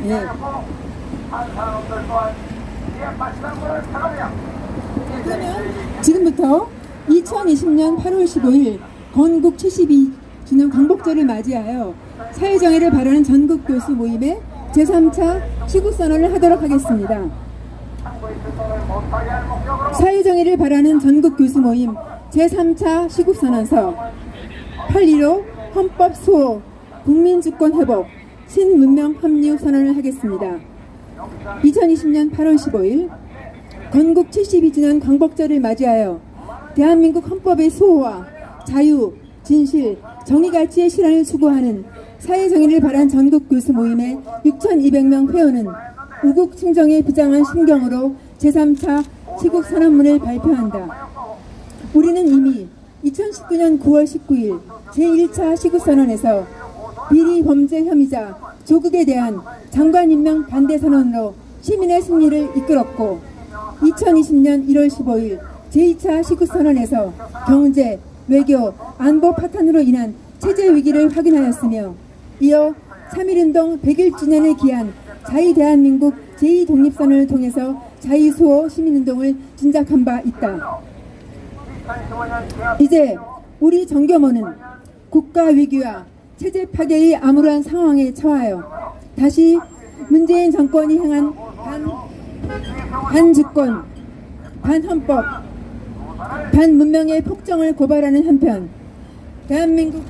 예. 그러면 지금부터 2020년 8월 15일 건국 72주년 광복절을 맞이하여 사회정의를 바라는 전국 교수 모임의 제3차 시국선언을 하도록 하겠습니다. 사회정의를 바라는 전국 교수 모임 제3차 시국선언서 8.15 헌법 수호 국민주권 회복 신문명 합류 선언을 하겠습니다. 2020년 8월 15일 건국 72주년 광복절을 맞이하여 대한민국 헌법의 수호와 자유, 진실, 정의 가치의 실현을 추구하는 사회정의를 바란 전국 교수 모임의 6,200명 회원은 우국 충정에 비장한 심경으로 제3차 시국선언문을 발표한다. 우리는 이미 2019년 9월 19일 제1차 시국선언에서 비리 범죄 혐의자 조국에 대한 장관 임명 반대 선언으로 시민의 승리를 이끌었고 2020년 1월 15일 제2차 시국선언에서 경제, 외교, 안보 파탄으로 인한 체제 위기를 확인하였으며 이어 3.1운동 100일주년을 기한 자유대한민국 제2독립선언을 통해서 자유수호 시민운동을 진작한 바 있다. 이제 우리 정교모는 국가위기와 체제 파괴의 암울한 상황에 처하여 다시 문재인 정권이 행한 반주권, 반헌법, 반문명의 폭정을 고발하는 한편 대한민국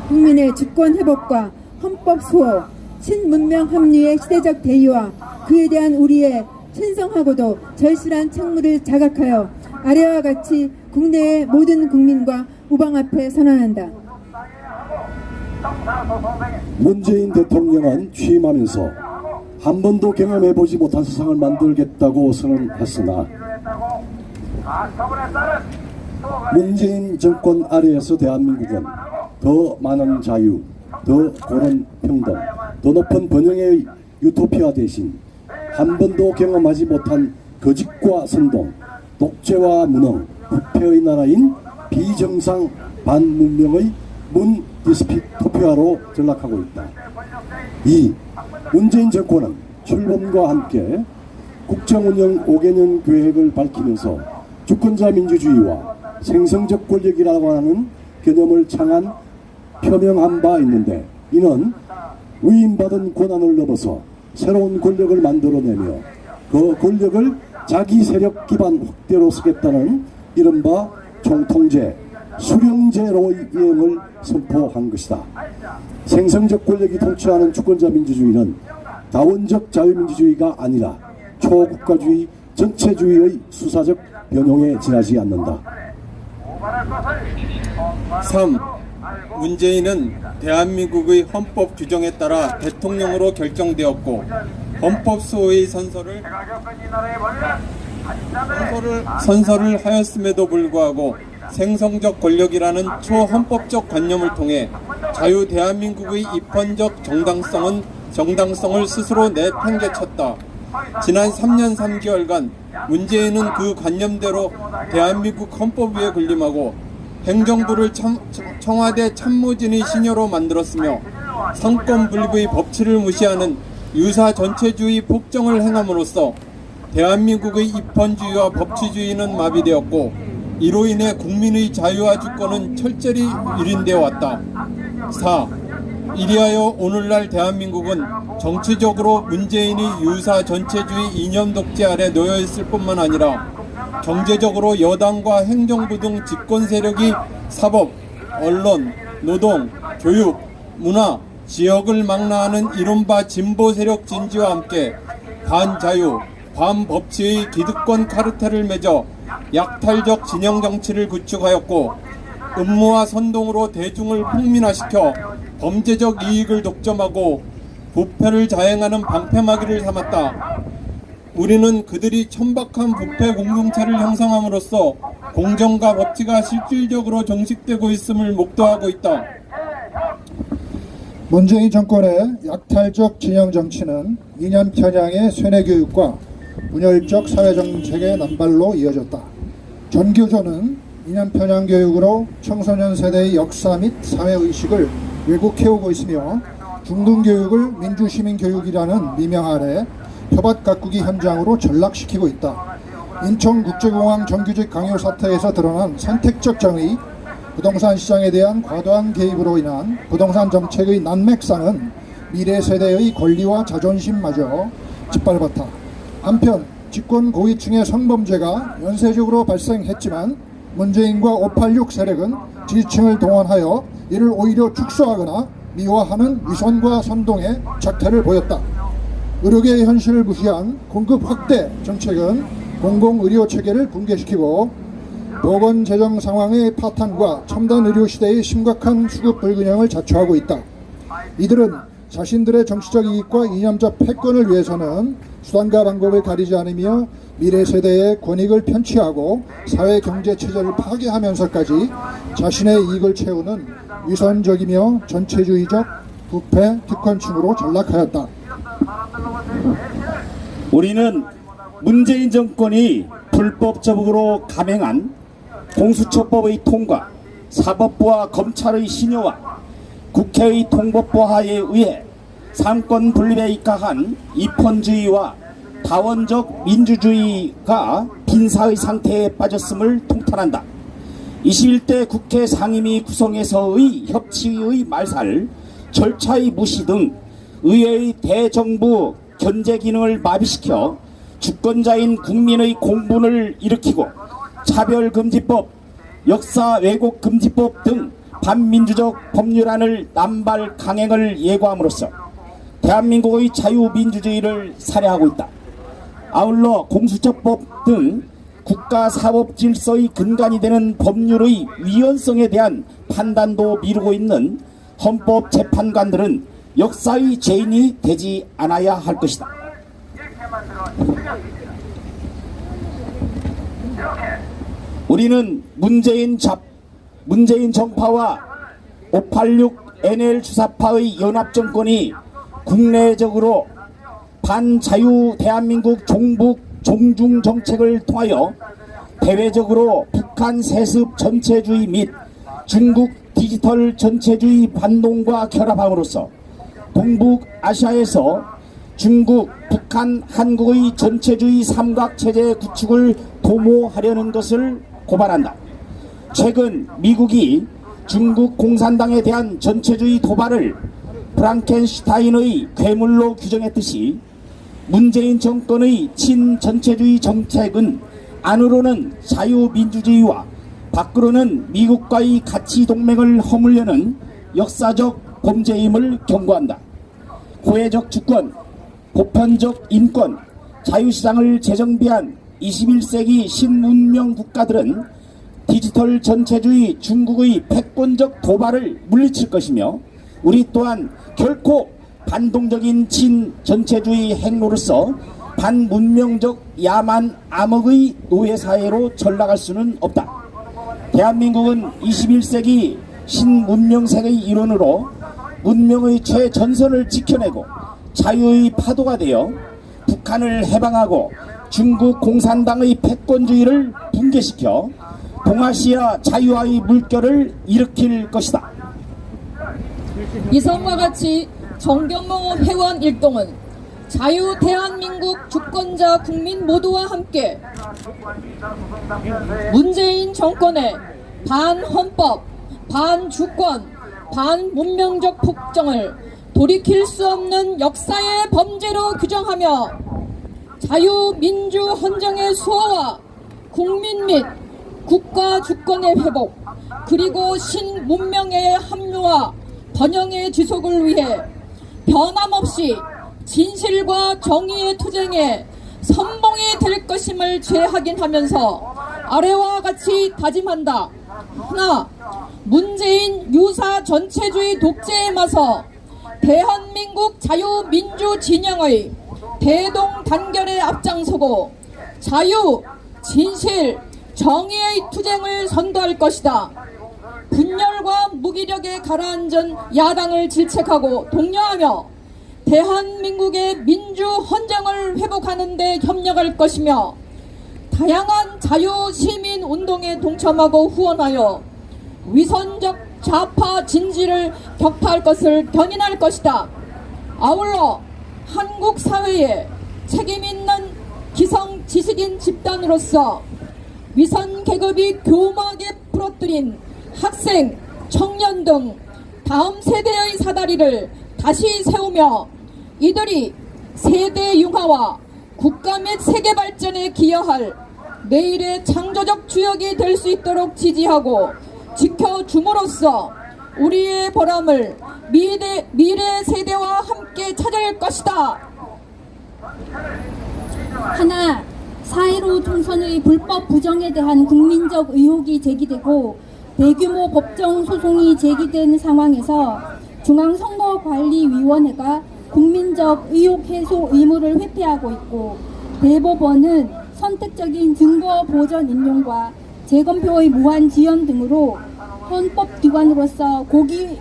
국민의 주권 회복과 헌법 수호, 신문명 합류의 시대적 대의와 그에 대한 우리의 신성하고도 절실한 책무를 자각하여 아래와 같이 국내의 모든 국민과 우방 앞에 선언한다. 문재인 대통령은 취임하면서 한 번도 경험해보지 못한 세상을 만들겠다고 선언했으나 문재인 정권 아래에서 대한민국은 더 많은 자유, 더 고른 평등, 더 높은 번영의 유토피아 대신 한 번도 경험하지 못한 거짓과 선동, 독재와 무능, 부패의 나라인 비정상 반문명의 문 디스토피아로 전락하고 있다. 이 문재인 정권은 출범과 함께 국정운영 5개년 계획을 밝히면서 주권자 민주주의와 생성적 권력이라고 하는 개념을 표명한 바 있는데 이는 위임받은 권한을 넘어서 새로운 권력을 만들어내며 그 권력을 자기 세력 기반 확대로 쓰겠다는 이른바 총통제, 수령제로의 이행을 선포한 것이다. 생성적 권력이 통치하는 주권자 민주주의는 다원적 자유민주주의가 아니라 초국가주의, 전체주의의 수사적 변형에 지나지 않는다. 3. 문재인은 대한민국의 헌법 규정에 따라 대통령으로 결정되었고 헌법 수호의 선서를 하였음에도 불구하고 생성적 권력이라는 초헌법적 관념을 통해 자유 대한민국의 입헌적 정당성을 스스로 내팽개쳤다. 지난 3년 3개월간 문재인은 그 관념대로 대한민국 헌법 위에 군림하고 행정부를 청와대 참모진의 시녀로 만들었으며 상권 분립의 법치를 무시하는 유사 전체주의 폭정을 행함으로써 대한민국의 입헌주의와 법치주의는 마비되었고 이로 인해 국민의 자유와 주권은 철저히 유린되어 왔다. 4. 이리하여 오늘날 대한민국은 정치적으로 문재인의 유사 전체주의 이념 독재 아래 놓여 있을 뿐만 아니라 경제적으로 여당과 행정부 등 집권 세력이 사법, 언론, 노동, 교육, 문화, 지역을 망라하는 이른바 진보 세력 진지와 함께 반자유, 반법치의 기득권 카르텔을 맺어 약탈적 진영 정치를 구축하였고 음모와 선동으로 대중을 풍민화시켜 범죄적 이익을 독점하고 부패를 자행하는 방패막이를 삼았다. 우리는 그들이 천박한 부패 공동체를 형성함으로써 공정과 법치가 실질적으로 종식되고 있음을 목도하고 있다. 문재인 정권의 약탈적 진영 정치는 이념 편향의 쇠뇌 교육과 분열적 사회정책의 남발로 이어졌다. 전교조는 이념 편향 교육으로 청소년 세대의 역사 및 사회의식을 왜곡해오고 있으며 중등교육을 민주시민교육이라는 미명 아래 표밭 가꾸기 현장으로 전락시키고 있다. 인천국제공항 정규직 강요 사태에서 드러난 선택적 정의, 부동산 시장에 대한 과도한 개입으로 인한 부동산 정책의 난맥상은 미래 세대의 권리와 자존심마저 짓밟았다. 한편 집권 고위층의 성범죄가 연쇄적으로 발생했지만 문재인과 586 세력은 지지층을 동원하여 이를 오히려 축소하거나 미화하는 위선과 선동의 작태를 보였다. 의료계의 현실을 무시한 공급 확대 정책은 공공의료 체계를 붕괴시키고 보건 재정 상황의 파탄과 첨단 의료 시대의 심각한 수급 불균형을 자초하고 있다. 이들은 자신들의 정치적 이익과 이념적 패권을 위해서는 수단과 방법을 가리지 않으며 미래 세대의 권익을 편취하고 사회 경제 체제를 파괴하면서까지 자신의 이익을 채우는 위선적이며 전체주의적 부패 특권층으로 전락하였다. 우리는 문재인 정권이 불법적으로 감행한 공수처법의 통과, 사법부와 검찰의 신여와 국회의 통법보하에 의해 삼권 분립에 입각한 입헌주의와 다원적 민주주의가 빈사의 상태에 빠졌음을 통탄한다. 21대 국회 상임위 구성에서의 협치의 말살, 절차의 무시 등 의회의 대정부 견제 기능을 마비시켜 주권자인 국민의 공분을 일으키고 차별금지법, 역사 왜곡금지법 등 반민주적 법률안을 남발 강행을 예고함으로써 대한민국의 자유민주주의를 살해하고 있다. 아울러 공수처법 등 국가사법질서의 근간이 되는 법률의 위헌성에 대한 판단도 미루고 있는 헌법재판관들은 역사의 죄인이 되지 않아야 할 것이다. 우리는 문재인 정파와 586 NL 주사파의 연합정권이 국내적으로 반자유 대한민국 종북 종중 정책을 통하여 대외적으로 북한 세습 전체주의 및 중국 디지털 전체주의 반동과 결합함으로써 동북아시아에서 중국, 북한, 한국의 전체주의 삼각체제 구축을 도모하려는 것을 고발한다. 최근 미국이 중국 공산당에 대한 전체주의 도발을 프랑켄슈타인의 괴물로 규정했듯이 문재인 정권의 친전체주의 정책은 안으로는 자유민주주의와 밖으로는 미국과의 가치 동맹을 허물려는 역사적 범죄임을 경고한다. 고해적 주권, 보편적 인권, 자유시장을 재정비한 21세기 신문명 국가들은 디지털 전체주의 중국의 패권적 도발을 물리칠 것이며 우리 또한 결코 반동적인 친전체주의 행로로서 반문명적 야만 암흑의 노예사회로 전락할 수는 없다. 대한민국은 21세기 신문명세의 일원으로 문명의 최전선을 지켜내고 자유의 파도가 되어 북한을 해방하고 중국 공산당의 패권주의를 붕괴시켜 동아시아 자유화의 물결을 일으킬 것이다. 이상과 같이 정경모 회원 일동은 자유 대한민국 주권자 국민 모두와 함께 문재인 정권의 반헌법, 반주권, 반문명적 폭정을 돌이킬 수 없는 역사의 범죄로 규정하며 자유민주 헌정의 수호와 국민 및 국가 주권의 회복 그리고 신문명의 합류와 번영의 지속을 위해 변함없이 진실과 정의의 투쟁에 선봉이 될 것임을 재확인하면서 아래와 같이 다짐한다. 하나, 문재인 유사 전체주의 독재에 맞서 대한민국 자유민주 진영의 대동단결에 앞장서고 자유, 진실, 정의의 투쟁을 선도할 것이다. 분열과 무기력에 가라앉은 야당을 질책하고 독려하며 대한민국의 민주 헌정을 회복하는 데 협력할 것이며 다양한 자유 시민 운동에 동참하고 후원하여 위선적 좌파 진지를 격파할 것을 견인할 것이다. 아울러 한국 사회에 책임 있는 기성 지식인 집단으로서 위선 계급이 교묘하게 부러뜨린 학생, 청년 등 다음 세대의 사다리를 다시 세우며 이들이 세대 융화와 국가 및 세계 발전에 기여할 내일의 창조적 주역이 될 수 있도록 지지하고 지켜줌으로써 우리의 보람을 미래 세대와 함께 찾을 것이다. 하나, 4.15 총선의 불법 부정에 대한 국민적 의혹이 제기되고 대규모 법정 소송이 제기된 상황에서 중앙선거관리위원회가 국민적 의혹 해소 의무를 회피하고 있고 대법원은 선택적인 증거 보전 인용과 재검표의 무한 지연 등으로 헌법기관으로서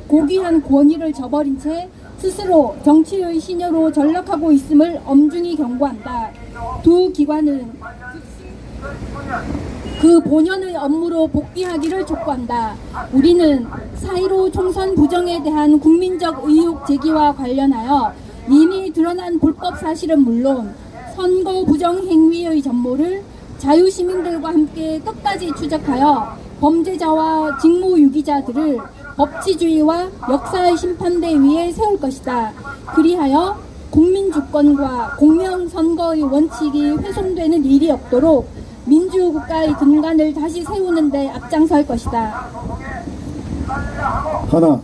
고귀한 권위를 저버린 채 스스로 정치의 시녀로 전락하고 있음을 엄중히 경고한다. 두 기관은 그 본연의 업무로 복귀하기를 촉구한다. 우리는 4.15 총선 부정에 대한 국민적 의혹 제기와 관련하여 이미 드러난 불법 사실은 물론 선거 부정 행위의 전모를 자유시민들과 함께 끝까지 추적하여 범죄자와 직무유기자들을 법치주의와 역사의 심판대 위에 세울 것이다. 그리하여 국민주권과 공명선거의 원칙이 훼손되는 일이 없도록 민주국가의 근간을 다시 세우는 데 앞장설 것이다. 하나,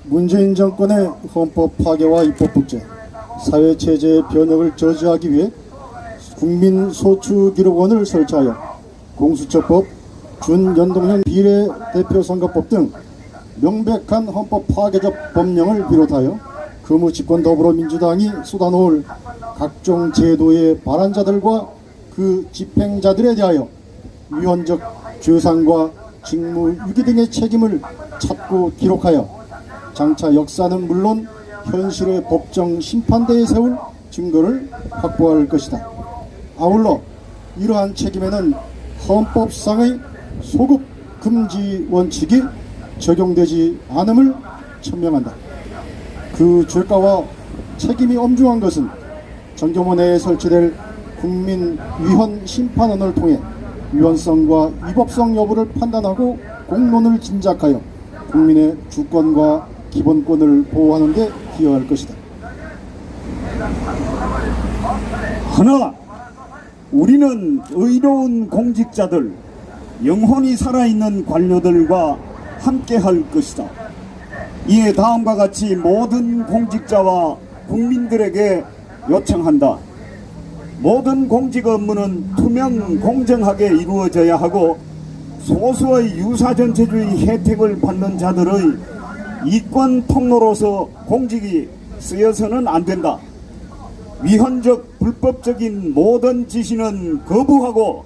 문재인 정권의 헌법 파괴와 입법 복제, 사회체제의 변혁을 저지하기 위해 국민소추기록원을 설치하여 공수처법, 준연동형 비례대표선거법 등 명백한 헌법 파괴적 법령을 비롯하여 거무집권 더불어민주당이 쏟아놓을 각종 제도의 발안자들과 그 집행자들에 대하여 위헌적 죄상과 직무유기 등의 책임을 찾고 기록하여 장차 역사는 물론 현실의 법정 심판대에 세울 증거를 확보할 것이다. 아울러 이러한 책임에는 헌법상의 소급 금지 원칙이 적용되지 않음을 천명한다. 그 죄가와 책임이 엄중한 것은 정교모 내에 설치될 국민위헌 심판원을 통해 위헌성과 위법성 여부를 판단하고 공론을 진작하여 국민의 주권과 기본권을 보호하는 데 기여할 것이다. 하나, 우리는 의로운 공직자들, 영혼이 살아있는 관료들과 함께 할 것이다. 이에 다음과 같이 모든 공직자와 국민들에게 요청한다. 모든 공직 업무는 투명 공정하게 이루어져야 하고 소수의 유사전체주의 혜택을 받는 자들의 이권 통로로서 공직이 쓰여서는 안 된다. 위헌적 불법적인 모든 지시는 거부하고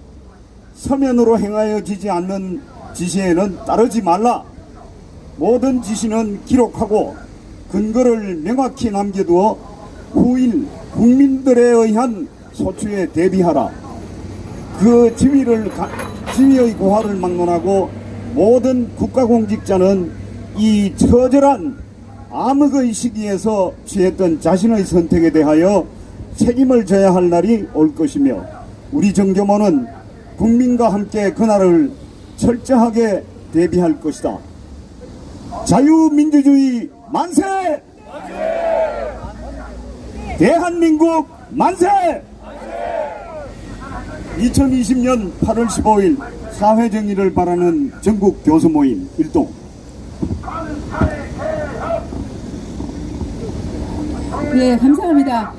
서면으로 행하여지지 않는 지시에는 따르지 말라. 모든 지시는 기록하고 근거를 명확히 남겨두어 후일 국민들에 의한 소추에 대비하라. 그 지위의 고하를 막론하고 모든 국가공직자는 이 처절한 암흑의 시기에서 취했던 자신의 선택에 대하여 책임을 져야 할 날이 올 것이며 우리 정교모는 국민과 함께 그날을 철저하게 대비할 것이다. 자유민주주의 만세! 대한민국 만세! 2020년 8월 15일 사회정의를 바라는 전국 교수모임 일동. 네, 감사합니다.